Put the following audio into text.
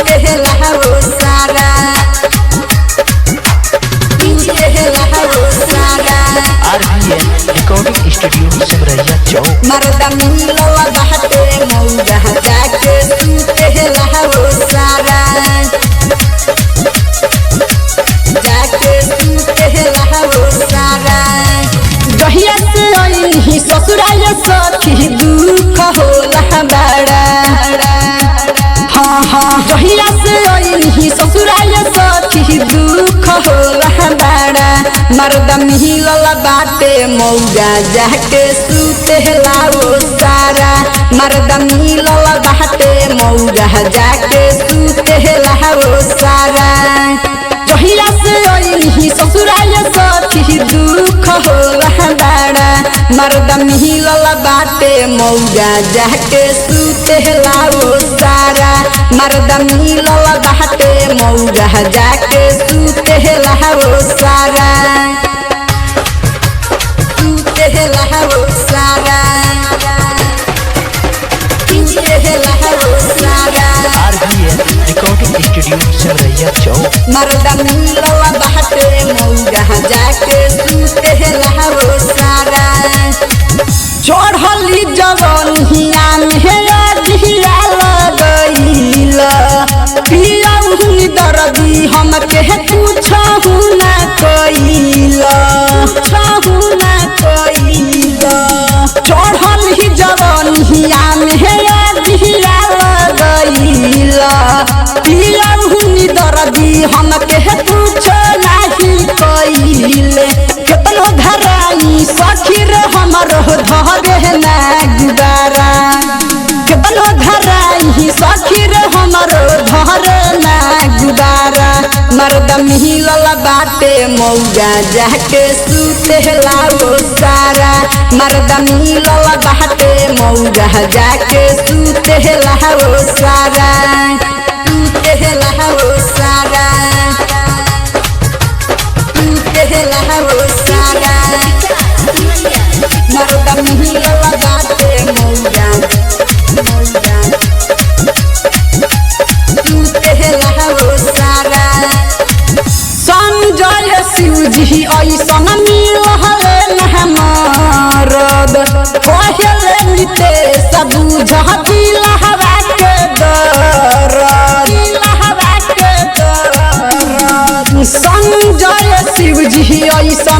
टूटेला हो सारा टूटेला हो सारा RBN रिकॉर्डिंग स्टूडियो सिमरैया चौक मर्दा मिलवा बाटे मौजा जाके टूटेला हो सारा जाके टूटेला हो सारा जहिया से आई ससुराल सखी दुख होला बड़ा हाँ हाँ जहिया से आई ससुराल सखी दुख होला बड़ा मर्दा मिलल बाटे मौजा जाके सुतेला हो सारा मर्दा मिलल बाटे मौजा जाके सुतेला हो सारा जहिया से आई ससुराल सखी दुख होला बड़ा मर्दा मिलल बाटे मौजा जाके सुतेला हो सारा मर्दा मिलल बाटे मौजा जाके सुतेला हो सारा सुतेला हो सारा सुतेला हो सारा RBN रिकॉर्डिंग स्टूडियो सिमरैया चौक मर्दा मिलवा बाटे मौजा जाके सुतेला हो सारा चढ़ली जवनिया में अगिया लगैल पियौनी दर्दी हमके पूछहु ना कैल पूछहु ना कैल चढ़ली जवनिया में अगिया लगैल पियौनी दर्दी हमके पूछ नाही कैल केतनो धराई सखी रे हमरो धरे ना गुबारा केतनो धराई सखी रे हमरो धरे ना गुबारा मर्दा मिलल बाटे मौजा जाके सुतेला हो सारा मर्दा मिलल बाटे मौजा जाके सुतेला हो सारा सुतेला हो सारा सुतेला हो सारा मर्दा मिलल बाटे मौजा मौजा सुतेला हो सारा संजय शिवजी ऐसन मिलल मरद कहले नितेश बुझ दिलहवा के दर्द दिलहवा के दर्द संजय शिवजी ऐसन